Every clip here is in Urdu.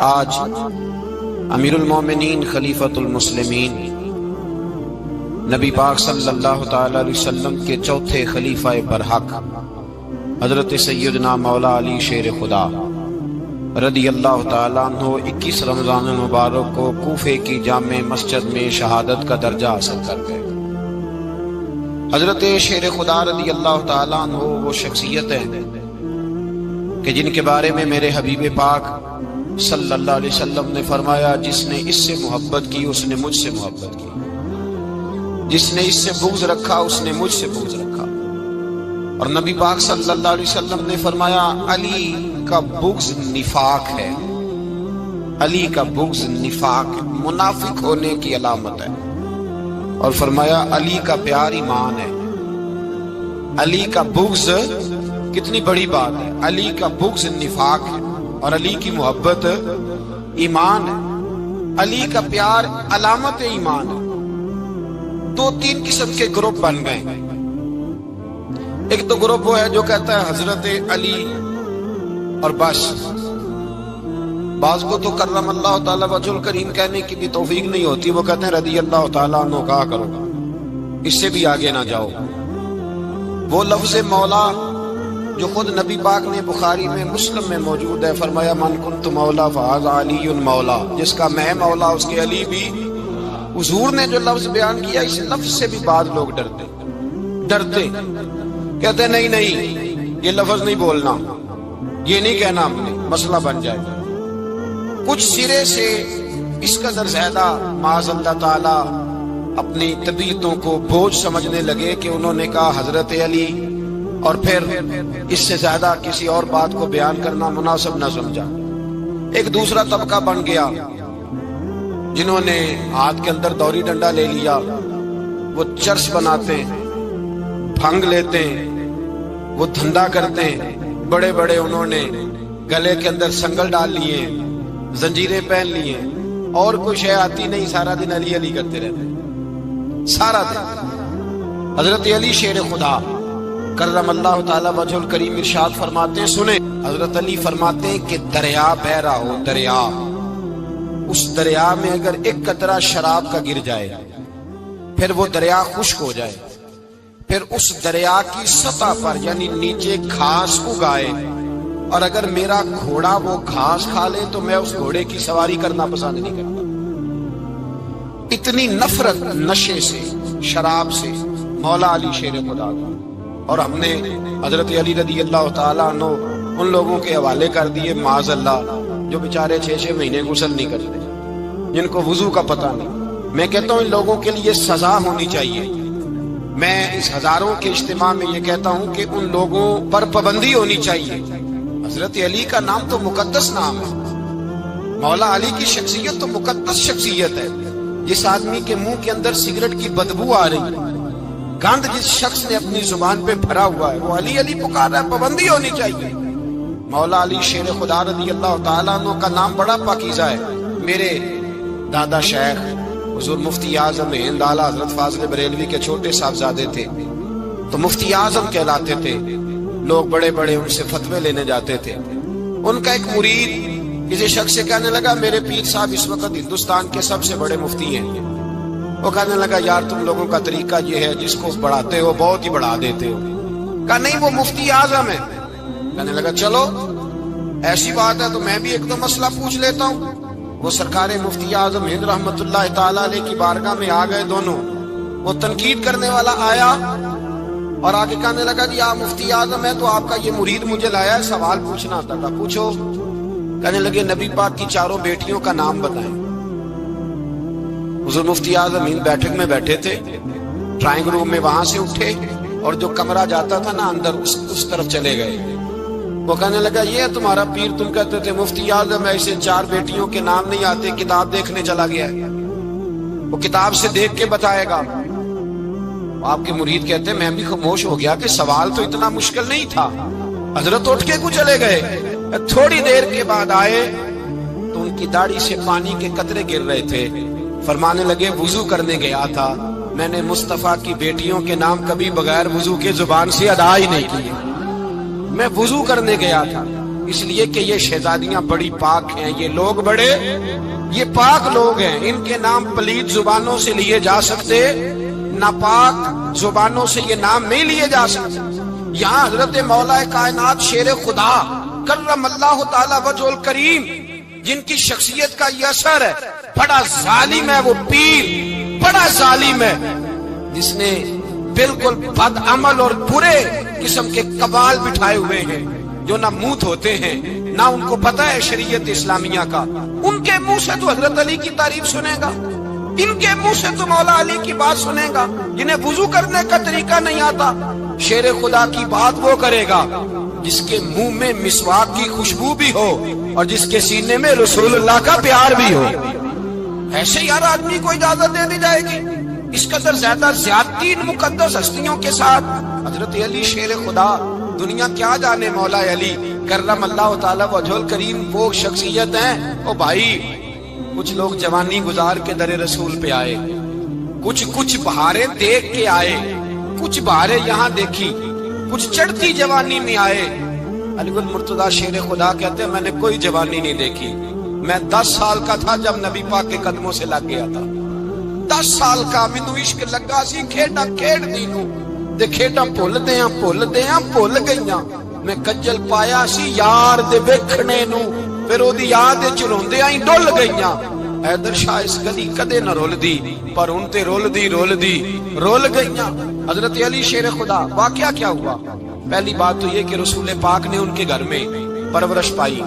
آج امیر المومنین خلیفۃ المسلمین نبی پاک صلی اللہ تعالی علیہ وسلم کے چوتھے خلیفہ برحق حضرت سیدنا مولا علی شیر خدا رضی اللہ تعالیٰ عنہ 21 رمضان المبارک کو کوفے کی جامع مسجد میں شہادت کا درجہ حاصل کر گئے۔ حضرت شیر خدا رضی اللہ تعالیٰ عنہ وہ شخصیت ہے کہ جن کے بارے میں میرے حبیب پاک صلی اللہ علیہ وسلم نے فرمایا، جس نے اس سے محبت کی اس نے مجھ سے محبت کی، جس نے اس سے بغض رکھا اس نے مجھ سے بغض رکھا۔ اور نبی پاک صلی اللہ علیہ وسلم نے فرمایا علی کا بغض نفاق ہے، علی کا بغض نفاق ہے، منافق ہونے کی علامت ہے۔ اور فرمایا علی کا پیار ایمان ہے، علی کا بغض کتنی بڑی بات ہے، علی کا بغض نفاق ہے اور علی کی محبت ایمان ہے، علی کا پیار علامت ایمان ہے۔ 2-3 قسم کے گروپ بن گئے۔ ایک تو گروپ وہ ہے جو کہتا ہے حضرت علی اور بس، بعض کو تو کرم اللہ تعالیٰ وجہ الکریم کہنے کی بھی توفیق نہیں ہوتی، وہ کہتے ہیں رضی اللہ تعالیٰ عنہ کہا کرو، اس سے بھی آگے نہ جاؤ۔ وہ لفظ مولا جو خود نبی پاک نے بخاری میں مسلم میں موجود ہے، فرمایا من کنت مولا فہذا علی مولا، جس کا میں مولا اس کے علی بھی۔ حضور نے جو لفظ بیان کیا اس لفظ سے بھی بعض لوگ ڈرتے کہتے نہیں نہیں یہ لفظ نہیں بولنا، یہ نہیں کہنا، ہم نے مسئلہ بن جائے گا۔ کچھ سرے سے اس قدر زیادہ معاذ اللہ تعالی اپنی طبیعتوں کو بوجھ سمجھنے لگے کہ انہوں نے کہا حضرت علی، اور پھر اس سے زیادہ کسی اور بات کو بیان کرنا مناسب نہ سمجھا۔ ایک دوسرا طبقہ بن گیا جنہوں نے ہاتھ کے اندر دوری ڈنڈا لے لیا، وہ چرس بناتے ہیں، بھنگ لیتے ہیں، وہ دھندا کرتے ہیں، بڑے بڑے انہوں نے گلے کے اندر سنگل ڈال لیے ہیں، زنجیریں پہن لی ہیں، اور کوئی شے آتی نہیں، سارا دن علی علی کرتے رہتے ہیں سارا دن۔ حضرت علی شیر خدا کرم اللہ تعالی وجہ الکریم ارشاد فرماتے ہیں، سنیں، حضرت علی فرماتے ہیں کہ دریا بہ رہا ہو، دریا، اس دریا میں اگر ایک قطرہ شراب کا گر جائے پھر وہ دریا خشک ہو جائے، پھر اس دریا کی سطح پر یعنی نیچے گھاس اگائے، اور اگر میرا گھوڑا وہ گھاس کھا لے تو میں اس گھوڑے کی سواری کرنا پسند نہیں کرتا۔ اتنی نفرت نشے سے، شراب سے مولا علی شیر خدا کا۔ اور ہم نے حضرت علی رضی اللہ تعالیٰ عنہ ان لوگوں کے حوالے کر دیے معاذ اللہ جو بیچارے 6 مہینے غسل نہیں کرتے، جن کو وضو کا پتہ نہیں۔ میں کہتا ہوں ان لوگوں کے لیے سزا ہونی چاہیے۔ میں اس ہزاروں کے اجتماع میں یہ کہتا ہوں کہ ان لوگوں پر پابندی ہونی چاہیے۔ حضرت علی کا نام تو مقدس نام ہے، مولا علی کی شخصیت تو مقدس شخصیت ہے۔ جس آدمی کے منہ کے اندر سگریٹ کی بدبو آ رہی ہے، گند جس شخص نے اپنی زبان پہ بھرا ہوا ہے، وہ علی علی پکار رہا ہے، پابندی ہونی چاہیے۔ مولا علی شیر خدا رضی اللہ تعالیٰ عنہ کا نام بڑا پاکیزہ ہے۔ میرے دادا شیخ حضور مفتی اعظم ہند اعلیٰ حضرت فاضل بریلوی کے چھوٹے صاحبزادے تھے، تو مفتی اعظم کہلاتے تھے، لوگ بڑے بڑے ان سے فتوے لینے جاتے تھے۔ ان کا ایک مرید کسی شخص سے کہنے لگا میرے پیر صاحب اس وقت ہندوستان کے سب سے بڑے مفتی ہیں۔ وہ کہنے لگا یار تم لوگوں کا طریقہ یہ ہے، جس کو بڑھاتے ہو بہت ہی بڑھا دیتے ہو۔ کہا نہیں وہ مفتی اعظم ہے۔ کہنے لگا چلو ایسی بات ہے تو میں بھی ایک دو مسئلہ پوچھ لیتا ہوں۔ وہ سرکار مفتی اعظم ہند رحمت اللہ تعالیٰ علیہ کی بارگاہ میں آ گئے دونوں۔ وہ تنقید کرنے والا آیا اور آگے کہنے لگا جی آپ مفتی اعظم ہے تو آپ کا یہ مرید مجھے لایا ہے، سوال پوچھنا تھا، پوچھو۔ کہنے لگے نبی پاک کی 4 بیٹیوں کا نام بتائیں۔ حضور مفتی اعظم ہند بیٹھک میں بیٹھے تھے، ڈرائنگ روم میں وہاں سے اٹھے اور جو کمرہ جاتا تھا نا اندر اس طرف چلے گئے۔ وہ کہنے لگا یہ ہے تمہارا پیر، تم کہتے تھے مفتی اعظم ایسے 4 بیٹیوں کے نام نہیں آتے، کتاب دیکھنے چلا گیا ہے، وہ کتاب سے دیکھ کے بتائے گا۔ آپ کے مرید کہتے ہیں میں بھی خاموش ہو گیا کہ سوال تو اتنا مشکل نہیں تھا۔ حضرت اٹھ کے کو چلے گئے، تھوڑی دیر کے بعد آئے تو ان کی داڑھی سے پانی کے قطرے گر رہے تھے۔ فرمانے لگے وضو کرنے گیا تھا، میں نے مصطفیٰ کی بیٹیوں کے نام کبھی بغیر وضو کے زبان سے ادا ہی نہیں کیے۔ میں وضو کرنے گیا تھا، اس لیے کہ یہ شہزادیاں بڑی پاک ہیں، یہ لوگ بڑے یہ پاک لوگ ہیں، ان کے نام پلیت زبانوں سے لیے جا سکتے، ناپاک زبانوں سے یہ نام نہیں لیے جا سکتے۔ یہاں حضرت مولا کائنات شیر خدا کرم اللہ تعالی وجہ الکریم، جن کی شخصیت کا یہ اثر ہے، بڑا ظالم ہے وہ پیر، بڑا ظالم ہے جس نے بالکل بد عمل اور برے قسم کے قبال بٹھائے ہوئے ہیں، جو نہ منہ دھوتے ہیں نہ ان کو پتہ ہے شریعت اسلامیہ کا۔ ان کے منہ سے تو حضرت علی کی تعریف سنے گا، ان کے منہ سے تو مولا علی کی بات سنے گا، جنہیں وضو کرنے کا طریقہ نہیں آتا۔ شیر خدا کی بات وہ کرے گا جس کے منہ میں مسواک کی خوشبو بھی ہو اور جس کے سینے میں رسول اللہ کا پیار بھی ہو۔ ایسے یار آدمی کو اجازت دے دی جائے گی؟ اس قدر زیادہ زیادتی ان مقدس ہستیوں کے ساتھ۔ حضرت علی شیر خدا، دنیا کیا جانے مولا علی کرم اللہ تعالی وجہ الکریم وہ شخصیت ہیں۔ او بھائی، کچھ لوگ جوانی گزار کے در رسول پہ آئے، کچھ بہاریں دیکھ کے آئے، کچھ بہاریں یہاں دیکھی، کچھ چڑھتی جوانی میں آئے۔ علی گل مرتضی شیر خدا کہتے ہیں میں نے کوئی جوانی نہیں دیکھی، میں 10 سال کا تھا جب نبی پاک کے قدموں سے لگ گیا تھا، 10 سال کا مینوں عشق لگا سی، کھیڈا کھیڈ دی نوں تے کھیڈاں بھول گئیاں، میں کجل پایا سی یار دے ویکھنے نوں، پھر او دی یاد وچ روندیاں ہی ڈل گئیاں۔ حیدر شاہ اس گلی کدے نہ رول دی، پر ان تے رول دی گئیاں۔ حضرت علی شیر خدا، واقعہ کیا ہوا؟ پہلی بات تو یہ کہ رسول پاک نے ان کے گھر میں پرورش پائی۔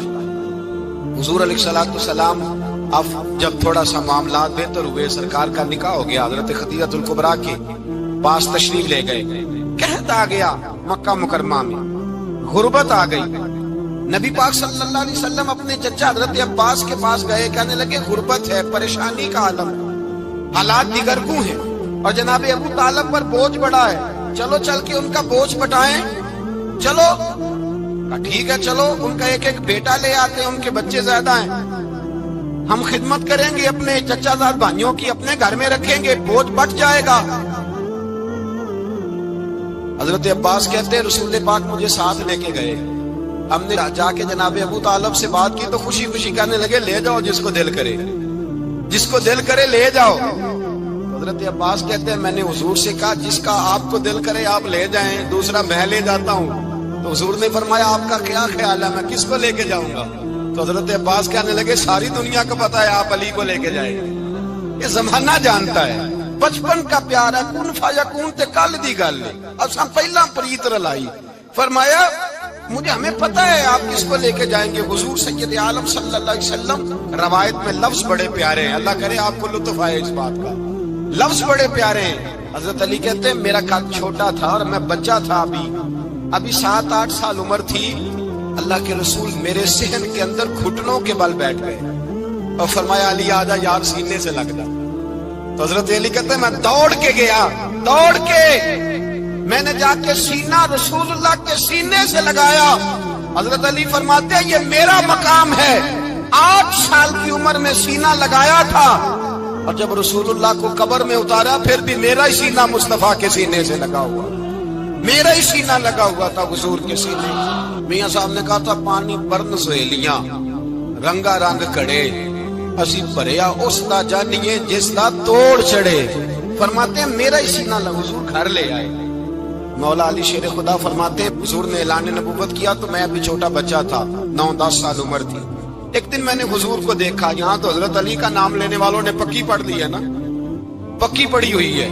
حضور علیہ السلام اب جب تھوڑا سا معاملات بہتر ہوئے، سرکار کا نکاح ہو گیا، حضرت خدیجہ الکبریٰ کے پاس تشریف لے گئے۔ قحط آ گیا مکہ مکرمہ میں، غربت آ گئی۔ نبی پاک صلی اللہ علیہ وسلم اپنے چچا حضرت عباس کے پاس گئے، کہنے لگے غربت ہے، پریشانی کا عالم ہے، حالات دیگر کو ہیں، اور جناب ابو طالب پر بوجھ بڑا ہے، چلو چل کے ان کا بوجھ بٹائیں۔ چلو ٹھیک ہے، چلو ان کا ایک بیٹا لے آتے ہیں، ان کے بچے زیادہ ہیں، ہم خدمت کریں گے اپنے چچا زاد بھائیوں کی، اپنے گھر میں رکھیں گے، بوجھ بٹ جائے گا۔ حضرت عباس کہتے ہیں رسول پاک مجھے ساتھ لے کے گئے، ہم نے جا کے جناب ابو طالب سے بات کی تو خوشی خوشی کہنے لگے لے جاؤ جس کو دل کرے لے جاؤ۔ حضرت عباس کہتے ہیں میں نے حضور سے کہا جس کا آپ کو دل کرے آپ لے جائیں، دوسرا میں لے جاتا ہوں۔ تو حضور نے فرمایا آپ کا کیا خیال ہے، میں کس کو لے کے جاؤں گا؟ تو حضرت عباس کہنے لگے ساری دنیا کو پتا ہے آپ علی کو لے کے جائیں گے، یہ زمانہ جانتا ہے، بچپن کا پیار ہے، کن فیکون تے کل دی گل ہے، اساں پہلا پریت رلائی۔ فرمایا ہمیں پتہ ہے آپ کس کو لے کے جائیں گے، حضور سید عالم صلی اللہ علیہ وسلم۔ روایت میں لفظ بڑے پیارے ہیں، اللہ کرے آپ کو لطف آئے اس بات کا، لفظ بڑے پیارے ہیں۔ حضرت علی کہتے ہیں میرا قد چھوٹا تھا اور میں بچہ تھا، ابھی 7-8 سال عمر تھی، اللہ کے رسول میرے صحن کے اندر گھٹنوں کے بل بیٹھ گئے اور فرمایا علی آجا یار سینے سے لگ جا۔ تو حضرت علی کہتے ہیں میں دوڑ کے گیا، میں نے جا کے سینہ رسول اللہ کے سینے سے لگایا۔ حضرت علی فرماتے ہیں یہ میرا مقام ہے، 8 سال کی عمر میں سینہ لگایا تھا، اور جب رسول اللہ کو قبر میں اتارا پھر بھی میرا ہی سینہ مصطفیٰ کے سینے سے لگا ہوا، میرا ہی سینہ لگا ہوا تھا حضور کے سینے۔ میاں صاحب نے کہا تھا پانی برن سہیلیاں رنگا رنگ کڑے، اسی بھریا اس دا جانیے جس دا توڑ چڑھے۔ فرماتے ہیں میرا ہی سینہ لگا، حضور گھر لے آئے۔ مولا علی شیر خدا فرماتے ہیں حضور نے اعلان نبوت کیا تو میں ابھی چھوٹا بچہ تھا، 9-10 سال عمر تھی۔ ایک دن میں نے حضور کو دیکھا، یہاں تو حضرت علی کا نام لینے والوں نے پکی پڑھ دی ہے نا، پکی پڑھی ہوئی ہے،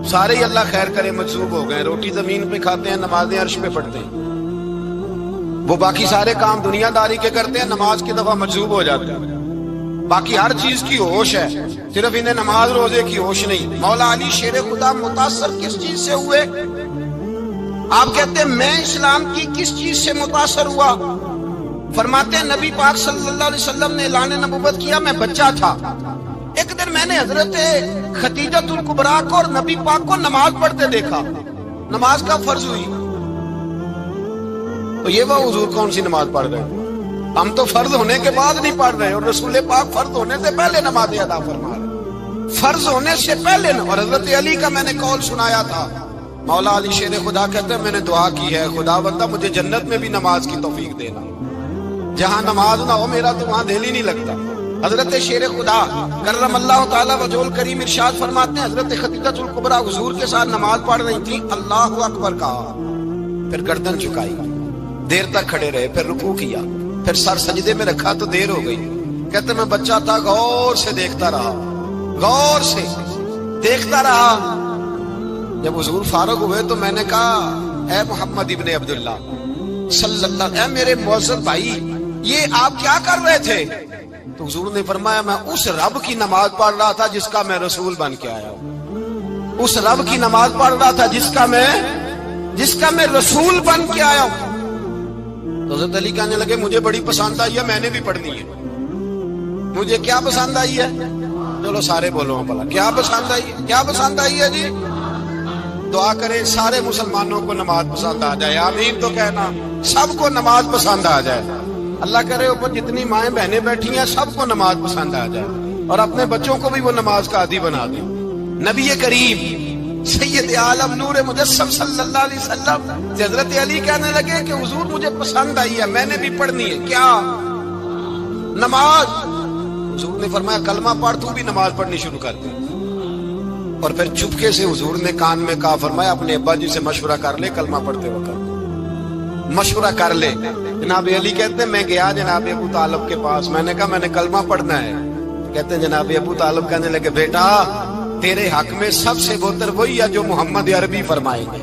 سارے ہی اللہ خیر کرے مجذوب ہو گئے، روٹی زمین پہ کھاتے ہیں، نمازیں عرش پہ پڑھتے ہیں، وہ باقی سارے کام دنیا داری کے کرتے ہیں، نماز کی دفعہ مجذوب ہو جاتے ہیں، باقی ہر چیز کی ہوش ہے، صرف انہیں نماز روزے کی ہوش نہیں۔ مولا علی شیر خدا متاثر کس چیز سے ہوئے؟ آپ کہتے ہیں میں اسلام کی کس چیز سے متاثر ہوا؟ فرماتے ہیں نبی پاک صلی اللہ علیہ وسلم نے اعلان نبوت کیا، میں بچہ تھا، ایک دن میں نے حضرت خدیجہ الکبریٰ کو اور نبی پاک کو نماز پڑھتے دیکھا، نماز کا فرض ہوئی، تو یہ وہ حضور کون سی نماز پڑھ رہے ہیں؟ ہم تو فرض ہونے کے بعد نہیں پڑھ رہے، اور رسول پاک فرض ہونے سے پہلے نماز ادا فرما رہے، فرض ہونے سے پہلے۔ اور حضرت علی کا میں نے قول سنایا تھا، مولا علی شیر خدا کہتے ہیں میں نے دعا کی ہے خدا بندہ مجھے جنت میں بھی نماز کی توفیق دینا، جہاں نماز نہ ہو میرا تو وہاں دل ہی نہیں لگتا۔ حضرت شیر خدا کرم اللہ تعالیٰ وجہہ کریم ارشاد فرماتے ہیں حضرت خدیجہ الکبریٰ حضور کے ساتھ نماز پڑھ رہی تھی، اللہ اکبر کہا، پھر گردن جھکائی، دیر تک کھڑے رہے، پھر رکوع کیا، پھر سر سجدے میں رکھا تو دیر ہو گئی۔ کہتے میں بچہ تھا، غور سے دیکھتا رہا، غور سے دیکھتا رہا۔ جب حضور فارغ ہوئے تو میں نے کہا اے محمد ابن عبداللہ صلی اللہ، اے میرے معزز بھائی یہ آپ کیا کر رہے تھے؟ تو حضور نے فرمایا میں اس رب کی نماز پڑھ رہا تھا جس کا میں رسول بن کے آیا ہوں، اس رب کی نماز پڑھ رہا تھا جس کا میں رسول بن کے آیا ہوں۔ تو حضرت علی کہنے لگے مجھے بڑی پسند آئی ہے، میں نے بھی پڑھنی ہے۔ مجھے کیا پسند آئی ہے؟ چلو سارے بولو بھلا کیا پسند آئی ہے؟ کیا پسند آئی ہے جی؟ دعا کریں سارے مسلمانوں کو نماز پسند آ جائے، آمین تو کہنا، سب کو نماز پسند آ جائے۔ اللہ کرے اوپر جتنی مائیں بہنیں بیٹھی ہیں سب کو نماز پسند آ جائے، اور اپنے بچوں کو بھی وہ نماز کا عادی بنا دیں۔ نبی کریم سید عالم نور مجسم صلی اللہ علیہ وسلم سے حضرت علی کہنے لگے کہ حضور مجھے پسند آئی ہے، میں نے بھی پڑھنی ہے۔ کیا؟ نماز۔ حضور نے فرمایا کلمہ پڑھ، تو بھی نماز پڑھنی شروع کر دے۔ اور پھر چپکے سے حضور نے کان میں کہا، فرمایا اپنے ابا جی سے مشورہ کر لے کلمہ پڑھتے وقت، مشورہ کر لے۔ جناب علی کہتے ہیں میں گیا جناب ابو طالب کے پاس، میں نے کہا میں نے کلمہ پڑھنا ہے۔ کہتے ہیں جناب ابو طالب کہنے لگے بیٹا تیرے حق میں سب سے بہتر وہی ہے جو محمد عربی فرمائیں گے،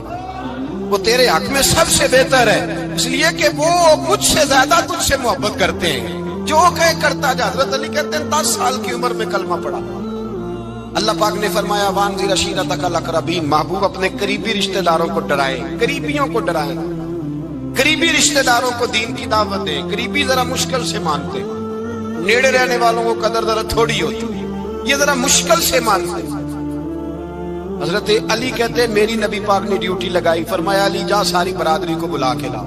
وہ تیرے حق میں سب سے بہتر ہے، اس لیے کہ وہ مجھ سے زیادہ تجھ سے محبت کرتے ہیں، جو کہے کرتا جا۔ حضرت علی کہتے ہیں 10 سال کی عمر میں کلمہ پڑھا۔ اللہ پاک نے فرمایا وانذر عشیرتک الاقربین، محبوب اپنے قریبی رشتہ داروں کو ڈرائیں، قریبیوں کو ڈرائیں، قریبی رشتہ داروں کو دین کی دعوت دیں۔ قریبی ذرا مشکل سے مانتے، نیڑے رہنے والوں کو قدر ذرا تھوڑی ہوتی، یہ ذرا مشکل سے مانتے۔ حضرت علی کہتے ہیں میری نبی پاک نے ڈیوٹی لگائی، فرمایا علی جا ساری برادری کو بلا کے لا۔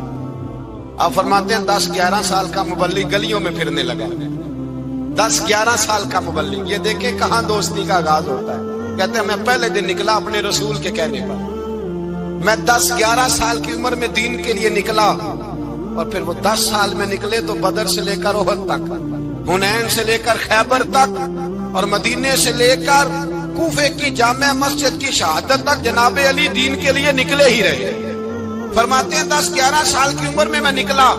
آپ فرماتے ہیں 10-11 سال کا مبلغ گلیوں میں پھرنے لگا، 10-11 سال کا مبلغ۔ یہ دیکھیں کہاں دوستی کا آغاز ہوتا ہے۔ کہتے ہیں میں پہلے دن نکلا اپنے رسول کے کہنے پر، میں 10-11 سال کی عمر میں دین کے لیے نکلا، اور پھر وہ 10 سال میں نکلے تو بدر سے لے کر احد تک، حنین سے لے کر خیبر تک، اور مدینے سے لے کر کوفے کی جامع مسجد کی شہادت تک جناب علی دین کے لیے نکلے ہی رہے۔ فرماتے ہیں 10-11 سال کی عمر میں نکلا،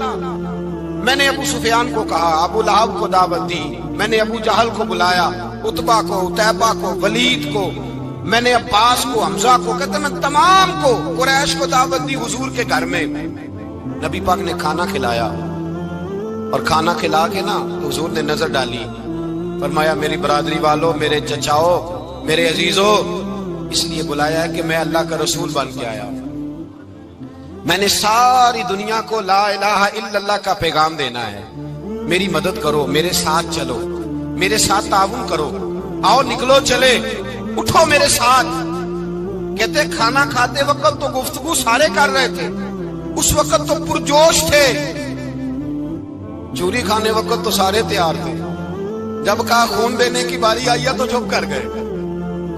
میں نے ابو سفیان کو کہا، ابو لہب کو دعوت دی، میں نے ابو جہل کو بلایا، عتبہ کو، عتیبہ کو، ولید کو، میں نے عباس کو، حمزہ کو، کہتے میں تمام کو، قریش کو دعوت دی حضور کے گھر میں۔ نبی پاک نے کھانا کھلایا، اور کھانا کھلا کے نا حضور نے نظر ڈالی، فرمایا میری برادری والوں، میرے چچاؤ، میرے عزیزوں، اس لیے بلایا ہے کہ میں اللہ کا رسول بن کے آیا ہوں، میں نے ساری دنیا کو لا الہ الا اللہ کا پیغام دینا ہے، میری مدد کرو، میرے ساتھ چلو، میرے ساتھ تعاون کرو، آؤ نکلو چلے، اٹھو میرے ساتھ۔ کہتے کھانا کھاتے وقت تو گفتگو سارے کر رہے تھے، اس وقت تو پرجوش تھے، چوری کھانے وقت تو سارے تیار تھے، جب کہا خون دینے کی باری آئی ہے تو چپ کر گئے،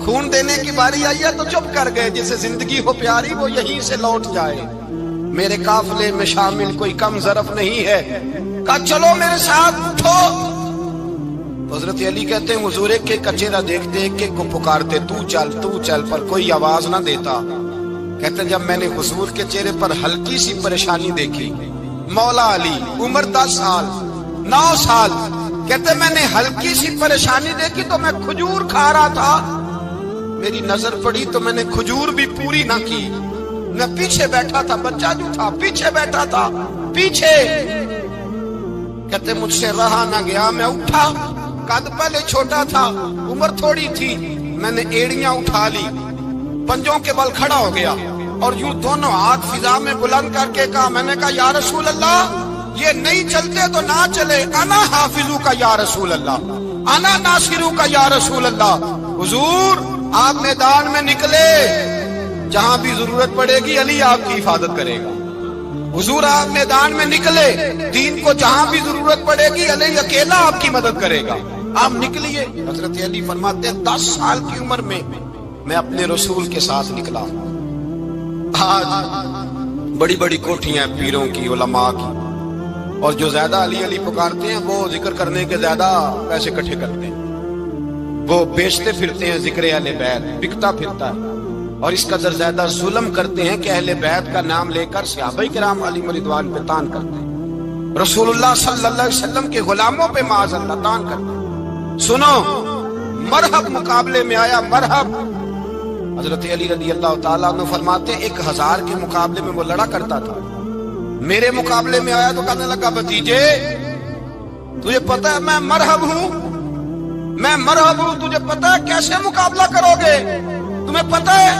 خون دینے کی باری آئی ہے تو چپ کر گئے، جسے زندگی ہو پیاری وہ یہیں سے لوٹ جائے، میرے قافلے میں شامل کوئی کم ظرف نہیں ہے، کہا چلو میرے ساتھ اٹھو۔ حضرت علی کہتے ہیں حضور ایک ایک کا چہرہ دیکھتے ایک ایک کو پکارتے تو چل، پر کوئی آواز نہ دیتا۔ کہتے ہیں جب میں نے حضور کے چہرے پر ہلکی سی پریشانی دیکھی، مولا علی عمر 10 سال 9 سال، کہتے ہیں میں نے ہلکی سی پریشانی دیکھی تو میں کھجور کھا رہا تھا، میری نظر پڑی تو میں نے کھجور بھی پوری نہ کی، میں پیچھے بیٹھا تھا، بچہ جو تھا پیچھے بیٹھا تھا، پیچھے۔ کہتے مجھ سے رہا نہ گیا، میں اٹھا، قد پہلے چھوٹا تھا، عمر تھوڑی تھی، میں نے ایڑیاں اٹھا لی، پنجوں کے بل کھڑا ہو گیا، اور یوں دونوں ہاتھ فضا میں بلند کر کے کہا، میں نے کہا یا رسول اللہ یہ نہیں چلتے تو نہ چلے، انا حافظو کا یا رسول اللہ، انا ناصرو کا یا رسول اللہ۔ حضور آپ میدان میں نکلے، جہاں بھی ضرورت پڑے گی علی آپ کی حفاظت کرے گا، حضور آپ میدان میں نکلے، دین کو جہاں بھی ضرورت پڑے گی علی اکیلا آپ کی مدد کرے گا، آپ نکلیے۔ حضرت علی فرماتے ہیں 10 سال کی عمر میں میں اپنے رسول کے ساتھ نکلا۔ آج بڑی بڑی کوٹھیاں پیروں کی، علماء کی، اور جو زیادہ علی علی پکارتے ہیں وہ ذکر کرنے کے زیادہ پیسے اکٹھے کرتے ہیں، وہ بیچتے پھرتے ہیں ذکر اہل بیت، بکتا پھرتا ہے، اور اس قدر زیادہ ظلم کرتے ہیں کہ اہل بیت کا نام لے کر صحابہ کرام علی رضوان پہ تان کرتے ہیں، رسول اللہ صلی اللہ علیہ وسلم کے غلاموں پہ معاذ اللہ تان کرتے ہیں۔ سنو، مرحب مقابلے میں آیا، مرحب۔ حضرت علی رضی اللہ تعالیٰ عنہ فرماتے 1000 کے مقابلے میں وہ لڑا کرتا تھا، میرے مقابلے میں آیا تو کہنے لگا بھتیجے تجھے پتہ ہے میں مرحب ہوں، میں مرحب ہوں، تجھے پتہ ہے کیسے مقابلہ کرو گے، تمہیں پتہ ہے؟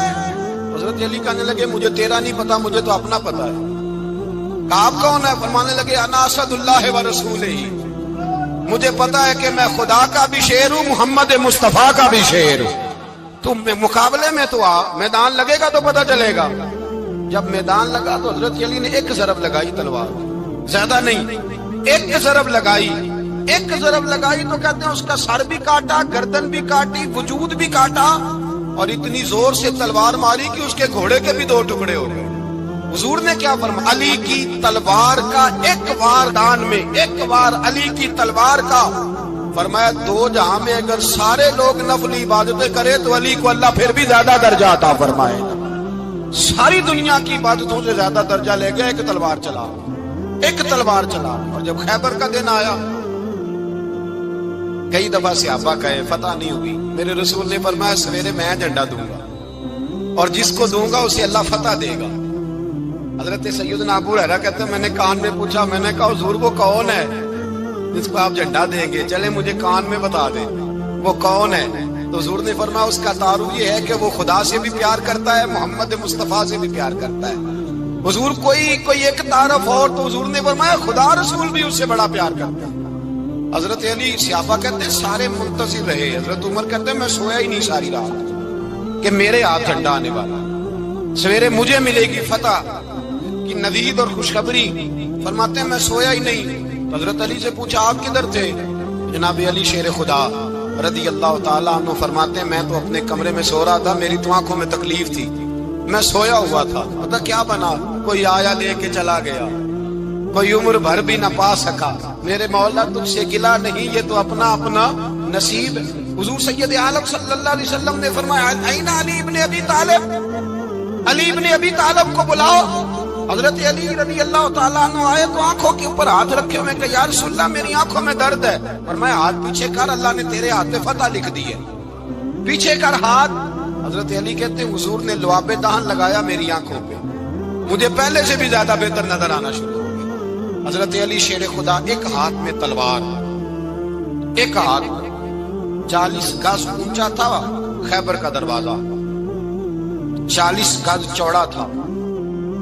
حضرت علی کہنے لگے مجھے تیرا نہیں پتا، مجھے تو اپنا پتا ہے۔ آپ کون ہے؟ فرمانے لگے انا اسد اللہ و رسولہ، مجھے پتا ہے کہ میں خدا کا بھی شیر ہوں، محمد مصطفیٰ کا بھی شیر ہوں۔ تم مقابلے میں تو آ، میدان لگے گا تو پتا چلے گا۔ جب میدان لگا تو حضرت علی نے ایک ضرب لگائی تلوار، زیادہ نہیں، ایک ضرب لگائی، ایک ضرب لگائی تو کہتے ہیں اس کا سر بھی کاٹا، گردن بھی کاٹی، وجود بھی کاٹا، اور اتنی زور سے تلوار ماری کہ اس کے گھوڑے کے بھی 2 ٹکڑے ہو گئے۔ حضور نے کیا فرمایا؟ علی کی تلوار کا ایک وار دان میں، ایک وار علی کی تلوار کا، فرمایا 2 جہاں میں اگر سارے لوگ نفل عبادتیں کرے تو علی کو اللہ پھر بھی زیادہ درجہ عطا فرمائے گا۔ ساری دنیا کی عبادتوں سے زیادہ درجہ لے گیا، ایک تلوار چلا، ایک تلوار چلا۔ اور جب خیبر کا دن آیا، کئی دفعہ صحابہ کہے فتح نہیں ہوئی، میرے رسول نے فرمایا سویرے میں جھنڈا دوں گا اور جس کو دوں گا اسے اللہ فتح دے گا۔ حضرت سیدنا ابو ہریرہ کہتے ہیں میں نے کان میں پوچھا، میں نے کہا حضور وہ کون ہے جس کو آپ جھنڈا دیں گے؟ چلے مجھے کان میں بتا دیں وہ کون ہے۔ تو حضور نے فرمایا اس کا تعارف یہ ہے کہ وہ خدا سے بھی پیار کرتا ہے، محمد مصطفیٰ سے بھی پیار کرتا ہے۔ حضور کوئی ایک تعارف اور، تو حضور نے فرمایا خدا رسول بھی اس سے بڑا پیار کرتا ہے۔ حضرت علی صحابہ کہتے ہیں سارے منتظر رہے، حضرت عمر کہتے ہیں میں سویا ہی نہیں ساری رات کہ میرے ہاتھ جھنڈا آنے والا، سویرے مجھے ملے گی فتح کی نوید اور خوشخبری۔ فرماتے ہیں میں سویا ہی نہیں۔ تو حضرت علی سے پوچھا آپ کدھر تھے؟ جناب علی شیر خدا رضی اللہ تعالیٰ عنہ فرماتے ہیں میں تو اپنے کمرے میں سو رہا تھا، میری تو آنکھوں میں تکلیف تھی، میں سویا ہوا تھا، پتہ کیا بنا؟ کوئی آیا لے کے چلا گیا، کوئی عمر بھر بھی نہ پا سکا۔ میرے مولا تجھ سے گلہ نہیں، یہ تو اپنا اپنا نصیب ہے۔ حضور سید عالم صلی اللہ علیہ وسلم نے فرمایا این علی ابن ابی طالب، علی ابن ابی طالب کو بلاؤ۔ حضرت علی رضی اللہ تعالیٰ عنہ آئے تو آنکھوں کے اوپر ہاتھ رکھے ہوئے کہ یا رسول اللہ میری آنکھوں میں درد ہے۔ فرمایا ہاتھ پیچھے کر، اللہ نے تیرے ہاتھ پہ فتح لکھ دی ہے، پیچھے کر ہاتھ۔ حضرت علی کہتے ہیں حضور نے لعاب دہن لگایا میری آنکھوں پہ، مجھے پہلے سے بھی زیادہ بہتر نظر آنا شروع ہو گیا۔ حضرت علی شیر خدا، ایک ہاتھ میں تلوار، ایک ہاتھ 40 گز اونچا تھا خیبر کا دروازہ، 40 گز چوڑا تھا۔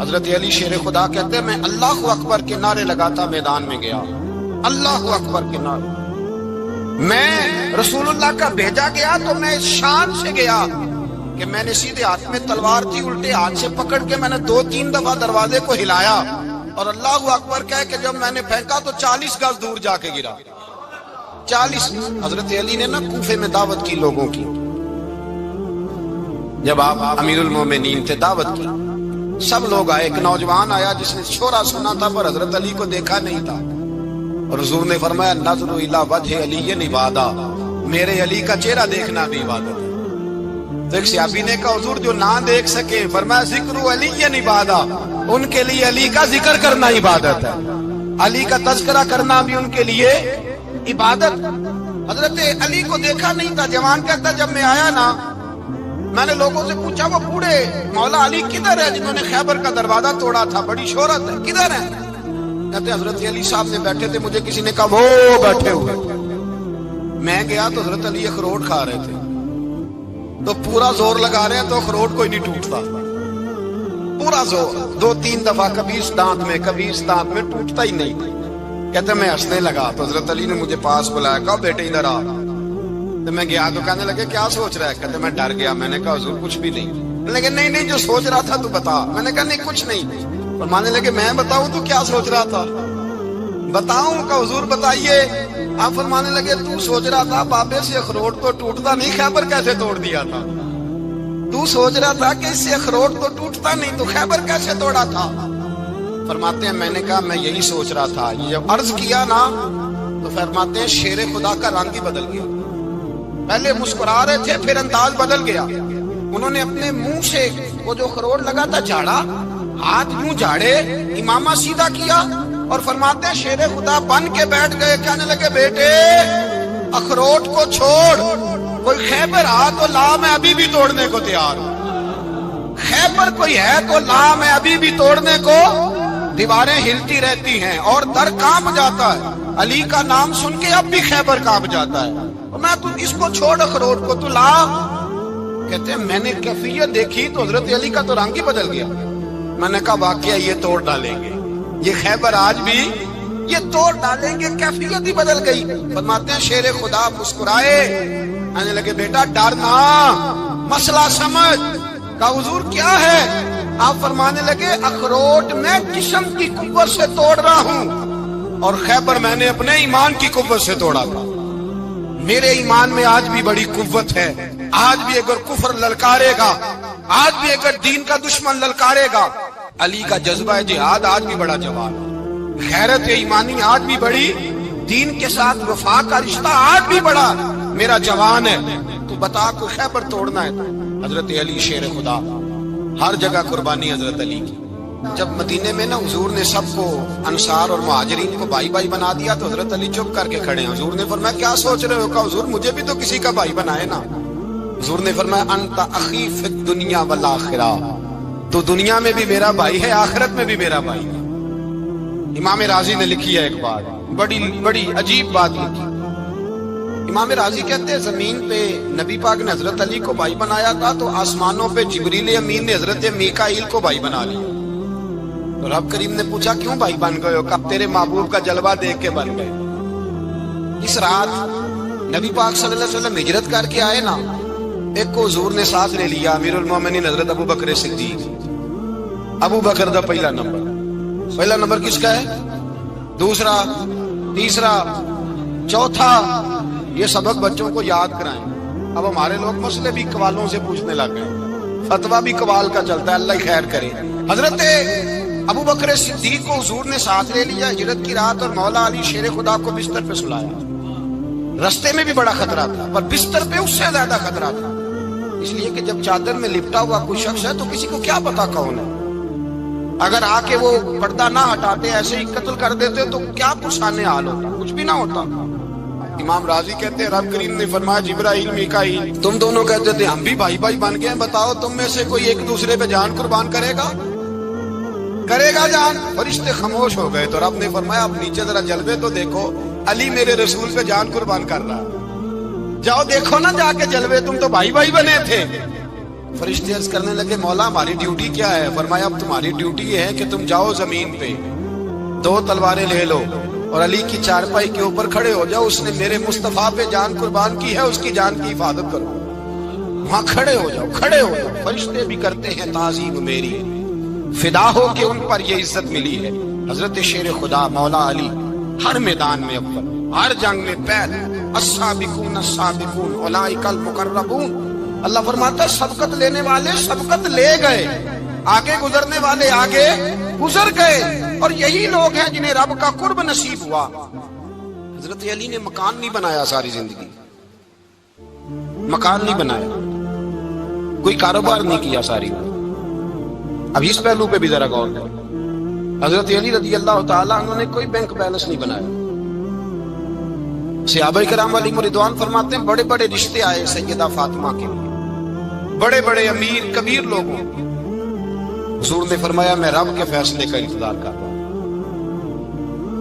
حضرت علی شیر خدا کہتے ہیں میں اللہ اکبر کے نعرے لگاتا میدان میں گیا، اللہ اکبر کے نعرے۔ میں رسول اللہ کا بھیجا گیا تو میں اس شان سے گیا کہ میں نے سیدھے ہاتھ میں تلوار تھی، الٹے ہاتھ سے پکڑ کے میں نے 2-3 دفعہ دروازے کو ہلایا اور اللہ اکبر کہہ کے جب میں نے پھینکا تو 40 گز دور جا کے گرا، 40۔ حضرت علی نے نا کوفے میں دعوت کی لوگوں کی، جب آپ امیر المومنین تھے دعوت کی، سب لوگ آئے، ایک نوجوان آیا جس نے شورا سنا تھا پر حضرت علی کو دیکھا نہیں تھا، اور حضور نے فرمایا نظر الی وجہ علی عبادہ، میرے علی کا چہرہ دیکھنا بھی عبادت ہے۔ تو ایک صحابی نے کہا حضور جو نہ دیکھ سکے، فرمایا ذکر علی عبادہ، ان کے لیے علی کا ذکر کرنا عبادت ہے، علی کا تذکرہ کرنا بھی ان کے لیے عبادت۔ حضرت علی کو دیکھا نہیں تھا، جوان کہتا جب میں آیا نا میں نے لوگوں سے پوچھا وہ بوڑھے مولا علی کدھر ہے جنہوں نے خیبر کا دروازہ توڑا تھا، بڑی شہرت ہے، کدھر ہے؟ کہتے حضرت علی صاحب نے بیٹھے تھے، مجھے کسی نے کہا وہ بیٹھے ہوئے۔ میں گیا تو حضرت علی اخروٹ کھا رہے تھے، تو پورا زور لگا رہے ہیں تو اخروٹ کوئی نہیں ٹوٹتا، پورا زور 2-3 دفعہ کبھی اس دانت میں کبھی اس دانت میں، ٹوٹتا ہی نہیں۔ کہتے میں ہنسنے لگا تو حضرت علی نے مجھے پاس بلایا، کہا بیٹے ادھر آ۔ تو میں گیا تو کہنے لگے کیا سوچ رہا ہے؟ کہتے میں ڈر گیا، میں نے کہا حضور کچھ بھی نہیں۔ لیکن نہیں جو سوچ رہا تھا تو بتا۔ میں نے کہا نہیں کچھ نہیں۔ فرمانے لگے میں بتاؤں تو کیا سوچ رہا تھا؟ بتاؤں؟ کہ حضور بتائیے۔ آپ فرمانے لگے تو سوچ رہا تھا بابے سے اخروٹ تو ٹوٹتا نہیں، خیبر کیسے توڑ دیا تھا؟ تو سوچ رہا تھا کہ اس سے اخروٹ تو ٹوٹتا نہیں تو خیبر کیسے توڑا تھا؟ فرماتے ہیں میں نے کہا میں یہی سوچ رہا تھا. یہ جب عرض کیا نا تو فرماتے ہیں شیر خدا کا رنگ ہی بدل گیا. پہلے مسکرا رہے تھے پھر انداز بدل گیا. انہوں نے اپنے منہ سے وہ جو خروٹ لگا تھا جھاڑا, ہاتھ منہ جھاڑے, امامہ سیدھا کیا اور فرماتے ہیں شیر خدا بن کے بیٹھ گئے. کہنے لگے بیٹے اخروٹ کو چھوڑ, کوئی خیبر آ تو لا, میں ابھی بھی توڑنے کو تیار ہوں. خیبر کوئی ہے تو لا, میں ابھی بھی توڑنے کو. دیواریں ہلتی رہتی ہیں اور در کانپ جاتا ہے. علی کا نام سن کے اب بھی خیبر کانپ جاتا ہے. میں تو اس کو چھوڑ اخروٹ کو تو لا. کہتے ہیں میں نے کیفیت دیکھی تو حضرت علی کا تو رنگ ہی بدل گیا. میں نے کہا واقعہ یہ توڑ ڈالیں گے, یہ خیبر آج بھی یہ توڑ ڈالیں گے, کیفیت ہی بدل گئی. فرماتے ہیں شیر خدا مسکرائے, کہنے لگے بیٹا ڈرنا, مسئلہ سمجھ. کہا حضور کیا ہے؟ آپ فرمانے لگے اخروٹ میں جسم کی قوت سے توڑ رہا ہوں اور خیبر میں نے اپنے ایمان کی قوت سے توڑا تھا. میرے ایمان میں آج بھی بڑی قوت ہے. آج بھی اگر کفر للکارے گا, آج بھی اگر دین کا دشمن للکارے گا, علی کا جذبہ جہاد آج بھی بڑا جوان ہے. غیرت ایمانی آج بھی بڑی, دین کے ساتھ وفا کا رشتہ آج بھی بڑا میرا جوان ہے. تو بتا کوئی خیبر توڑنا ہے. حضرت علی شیر خدا, ہر جگہ قربانی حضرت علی کی. جب مدینے میں نا حضور نے سب کو انصار اور مہاجرین کو بھائی بھائی بنا دیا تو حضرت علی چپ کر کے کھڑے ہیں. حضور نے فرمایا کیا سوچ رہے ہو؟ کہا حضور مجھے بھی تو کسی کا بھائی بنائے نا. حضور نے فرمایا انت اخی فی الدنیا والآخرہ, تو دنیا میں بھی میرا بھائی ہے, آخرت میں بھی میرا بھائی ہے. امام راضی نے لکھی ہے ایک بات, بڑی عجیب بات لکھی. امام راضی کہتے ہیں زمین پہ نبی پاک نے حضرت علی کو بھائی بنایا تھا تو آسمانوں پہ جبریل امین نے حضرت میکائیل کو بھائی بنا لیا. تو رب کریم نے پوچھا کیوں بھائی بن گئے ہو؟ کب تیرے محبوب کا جلوہ دیکھ کے بن گئے. اس رات نبی پاک صلی اللہ علیہ وسلم ہجرت کر کے آئے نا, ایک کو حضور نے ساتھ لے لیا, امیر المومنین حضرت ابو بکر صدیق. ابو بکر دا پہلا نمبر کس کا ہے؟ دوسرا, تیسرا, چوتھا. یہ سبق بچوں کو یاد کرائیں. اب ہمارے لوگ مسئلے بھی قوالوں سے پوچھنے لگ گئے, فتویٰ بھی قوال کا چلتا ہے, اللہ ہی خیر کرے. حضرت ابو بکر صدیق کو حضور نے ساتھ لے لیا ہجرت کی رات, اور مولا علی شیر خدا کو بستر پہ سلایا. رستے میں بھی بڑا خطرہ تھا پر بستر پہ اس سے زیادہ خطرہ تھا, اس لیے کہ جب چادر میں لپٹا ہوا کوئی شخص ہے تو کسی کو کیا پتا کون ہے. اگر آ کے وہ پردہ نہ ہٹاتے, ایسے ہی قتل کر دیتے تو کیا پرسانے حال ہوتا, کچھ بھی نہ ہوتا. امام راضی کہتے ہیں رب کریم نے فرمایا جبرائیل میکائیل تم دونوں کہتے تھے ہم بھی بھائی بھائی بن گئے, بتاؤ تم میں سے کوئی ایک دوسرے پہ جان قربان کرے گا جان. فرشتے خاموش ہو گئے تو رب نے فرمایا اب نیچے ذرا جلوے تو دیکھو, علی میرے رسول پہ جان قربان کر رہا ہے, جاؤ دیکھو نا جا کے جلوے, تم تو بھائی بھائی بنے تھے. فرشتے عرض کرنے لگے مولا ہماری ڈیوٹی کیا ہے؟ فرمایا اب تمہاری ڈیوٹی یہ ہے کہ تم جاؤ زمین پہ 2 تلواریں لے لو اور علی کی چارپائی کے اوپر کھڑے ہو جاؤ. اس نے میرے مصطفیٰ پہ جان قربان کی ہے, اس کی جان کی حفاظت کرو. وہاں کھڑے ہو جاؤ. فرشتے بھی کرتے ہیں تعظیم میری, فدا ہو کہ ان پر یہ عزت ملی ہے. حضرت شیر خدا مولا علی ہر میدان میں اول, ہر جنگ میں پہل. السابقون السابقون اولئک المقربون. اللہ فرماتا ہے سبقت لینے والے سبقت لے گئے, آگے گزرنے والے آگے گزر گئے, اور یہی لوگ ہیں جنہیں رب کا قرب نصیب ہوا. حضرت علی نے مکان نہیں بنایا ساری زندگی, مکان نہیں بنایا, کوئی کاروبار نہیں کیا ساری. اب اس پہلو پہ بھی ذرا غور کریں. حضرت علی رضی اللہ تعالیٰ عنہ نے کوئی بینک بیلنس نہیں بنایا. صحابہ کرام علیہم رضوان فرماتے ہیں بڑے بڑے رشتے آئے سیدہ فاطمہ کے لیے, بڑے بڑے امیر کبیر لوگوں. حضور نے فرمایا میں رب کے فیصلے کا انتظار کر رہا ہوں.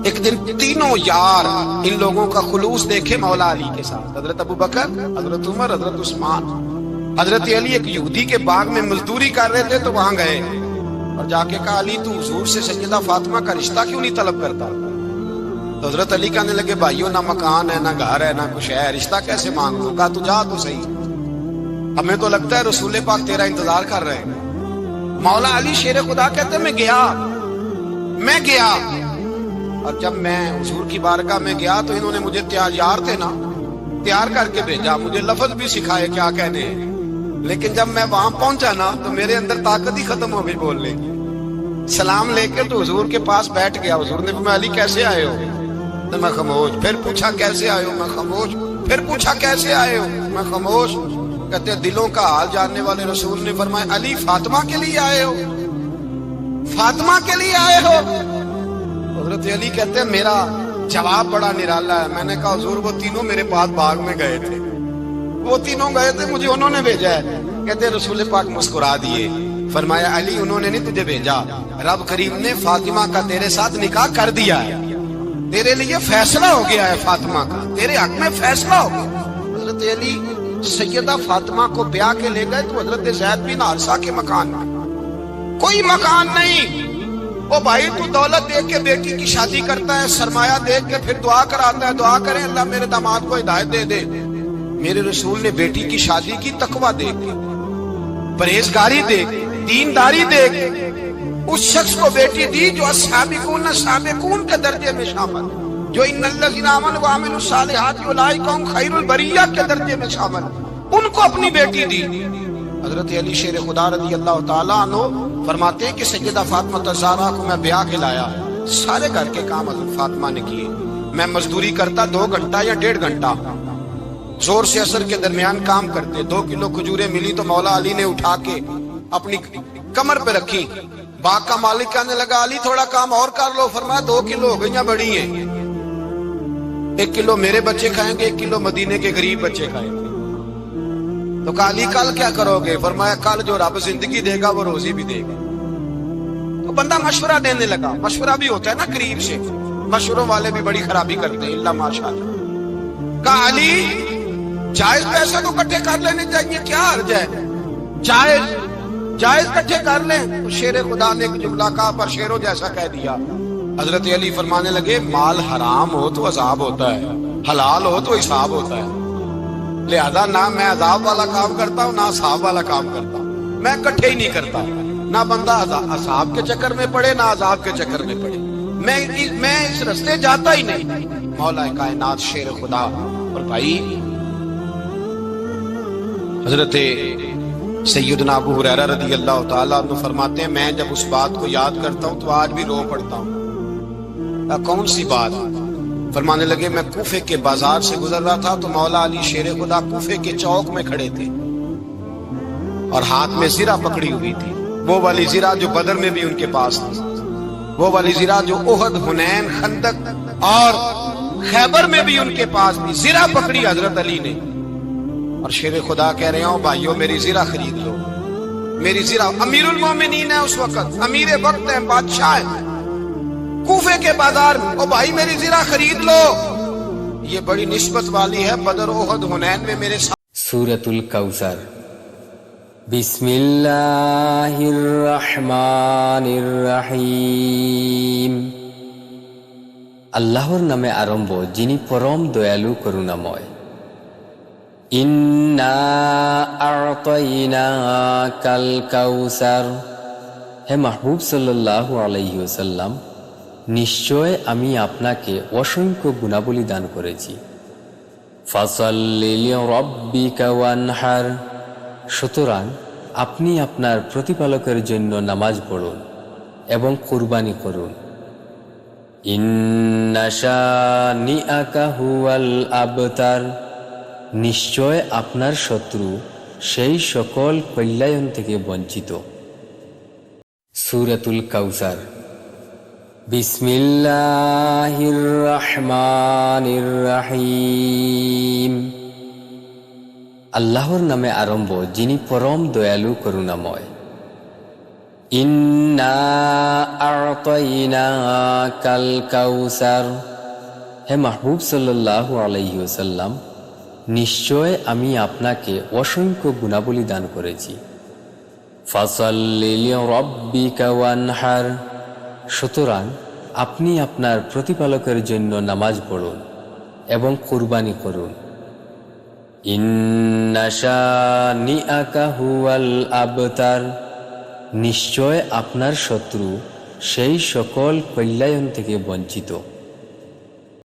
ایک دن تینوں یار ان لوگوں کا خلوص دیکھے مولا علی کے ساتھ, حضرت ابو بکر, حضرت عمر, حضرت عثمان. حضرت علی ایک یہودی کے باغ میں مزدوری کر رہے تھے تو وہاں گئے اور جا کے کہا علی تو حضور سے سیدہ فاطمہ کا رشتہ کیوں نہیں طلب کرتا؟ تو حضرت علی کہنے لگے بھائیو نہ مکان ہے, نہ گھر ہے, نہ کچھ ہے, رشتہ کیسے مانگ لوں؟ کہا تو جا تو صحیح, ہمیں تو لگتا ہے رسول پاک تیرا انتظار کر رہے ہیں. مولا علی شیر خدا کہتے میں گیا اور جب میں حضور کی بارگاہ میں گیا تو انہوں نے مجھے یار تھے نا, تیار کر کے بھیجا, مجھے لفظ بھی سکھائے کیا کہنے ہیں. لیکن جب میں وہاں پہنچا نا تو میرے اندر طاقت ہی ختم ہو گئی بولنے کی. سلام لے کے تو حضور کے پاس بیٹھ گیا. حضور نے فرمایا علی کیسے آئے ہو؟ تو میں خاموش. پھر پوچھا کیسے آئے ہو؟ میں خاموش. پھر پوچھا کیسے آئے ہو؟ میں خاموش. کہتے دلوں کا حال جاننے والے رسول نے فرمایا علی فاطمہ کے لیے آئے ہو؟ فاطمہ کے لیے آئے ہو؟ حضرت علی کہتے ہیں میرا جواب بڑا نرالا ہے. میں نے کہا حضور وہ تینوں میرے پاس باغ میں گئے تھے, وہ تینوں گئے تھے, مجھے انہوں نے بھیجا ہے. کہتے ہیں رسول پاک مسکرا دیے. فرمایا علی انہوں نے نہیں تجھے بھیجا, رب کریم نے فاطمہ کا تیرے ساتھ نکاح کر دیا ہے, تیرے لیے فیصلہ ہو گیا ہے فاطمہ کا, تیرے حق میں فیصلہ ہو گیا. حضرت علی سیدہ فاطمہ کو بیاہ کے لے گئے تو حضرت زید بن حارثہ کے مکان میں, کوئی مکان نہیں. وہ بھائی تو دولت دیکھ کے بیٹی کی شادی کرتا ہے, سرمایہ دیکھ کے پھر دعا کراتا ہے, دعا کریں اللہ میرے داماد کو ہدایت دے دے. میرے رسول نے بیٹی کی شادی کی تقوی دیکھ کے, پرہیزگاری دیکھ, دینداری دیکھ, اس شخص کو بیٹی دی جو السابقون سابقون کے درجے میں شامل, جو ان الذین آمنوا وعملوا الصالحات اولئک هم خیر البریہ کے درجے میں شامل, ان کو اپنی بیٹی دی. حضرت علی شیر خدا رضی اللہ تعالیٰ عنہ فرماتے ہیں کہ سیدہ فاطمہ الزہرا کو میں بیاہ کے لایا, سارے گھر کے کام حضرت فاطمہ نے کیے. میں مزدوری کرتا 2 گھنٹہ یا 1.5 گھنٹہ, زور سے اثر کے درمیان کام کرتے. 2 کلو کھجوریں ملی تو مولا علی نے اٹھا کے اپنی کمر پہ رکھی. باغ کا مالک کہنے لگا علی تھوڑا کام اور کر لو. فرمایا 2 کلو ہو گئی بڑی ہیں, 1 کلو میرے بچے کھائیں گے, 1 کلو مدینے کے غریب بچے کھائیں گے. تو کہا علی کل کیا کرو گے؟ فرمایا کل جو رب زندگی دے گا وہ روزی بھی دے گا. تو بندہ مشورہ دینے لگا. مشورہ بھی ہوتا ہے نا قریب سے, مشوروں والے بھی بڑی خرابی کرتے ہیں اللہ ماشاءاللہ. کہا علی جائز پیسے تو کٹھے کر لینے چاہیے, کیا حرج ہے, جائز کٹھے کر لیں. تو شیر خدا نے ایک جملہ کہا پر شیروں جیسا کہہ دیا. حضرت علی فرمانے لگے مال حرام ہو تو عذاب ہوتا ہے, حلال ہو تو حساب ہوتا ہے. لہذا نہ میں عذاب والا کام کرتا ہوں نہ حساب والا کام کرتا ہوں, میں کٹھے ہی نہیں کرتا. نہ بندہ حساب کے چکر میں پڑے نہ عذاب کے چکر میں پڑے, میں اس رستے جاتا ہی نہیں. مولا کائنات شیر خدا. اور بھائی حضرت سیدنا ابو ہریرہ رضی اللہ تعالیٰ عنہ فرماتے ہیں میں جب اس بات کو یاد کرتا ہوں تو آج بھی رو پڑتا ہوں. کون سی بات؟ فرمانے لگے میں کوفے کے بازار سے گزر رہا تھا تو مولا علی شیر خدا کوفے کے چوک میں کھڑے تھے اور ہاتھ میں زرہ پکڑی ہوئی تھی, وہ والی زرہ جو بدر میں بھی ان کے پاس تھی, وہ والی زرہ جو احد, حنین, خندق اور خیبر میں بھی ان کے پاس تھی. زرہ پکڑی حضرت علی نے اور شیر خدا کہہ رہے ہوں بھائیو میری زرہ خرید لو. میری زرہ, امیر المومنین ہے اس وقت, امیر وقت ہے, بادشاہ ہے, کوفے کے بازار میں, او بھائی میری زرہ خرید لو. یہ بڑی نسبت والی ہے بدر, احد, حنین میں میرے ساتھ. سورۃ الکوثر. بسم اللہ الرحمن الرحیم. আল্লাহর নামে আরম্ভ যিনি পরম দয়ালু করুণাময়. ইন্না আ'তাইনাকাল কাউসার. হে মাহবুব সাল্লাল্লাহু আলাইহি ওয়াসাল্লাম, নিশ্চয় আমি আপনাকে অসংখ্য গুণাবলী দান করেছি. ফাসাল্লি লিরাব্বিকা ওয়ানহার. সুতরাং আপনি আপনার প্রতিপালকের জন্য নামাজ পড়ুন এবং কুরবানি করুন. ইন্না শানিআকা হুয়াল আবতার. নিশ্চয় আপনার শত্রু সেই সকল কল্যাণ থেকে বঞ্চিত. সূরাতুল কাউসার. বিসমিল্লাহির রহমানির রহিম. আল্লাহর নামে আরম্ভ যিনি পরম দয়ালু করুণাময়. ইন্না আ'তাইনাকাল কাউসার. হে মাহবুব সাল্লাল্লাহু আলাইহি ওয়াসাল্লাম, নিশ্চয় আমি আপনাকে অসংখ্য গুণাবলী দান করেছি. ফাসাল্লি লিরাব্বিকা ওয়ানহার. সুতরাং আপনি আপনার প্রতিপালকের জন্য নামাজ পড়ুন এবং কুরবানি করুন. ইন্না শানিআকা হুয়াল আবতার. নিশ্চয় আপনার শত্রু সেই সকল কল্যাণ থেকে বঞ্চিত.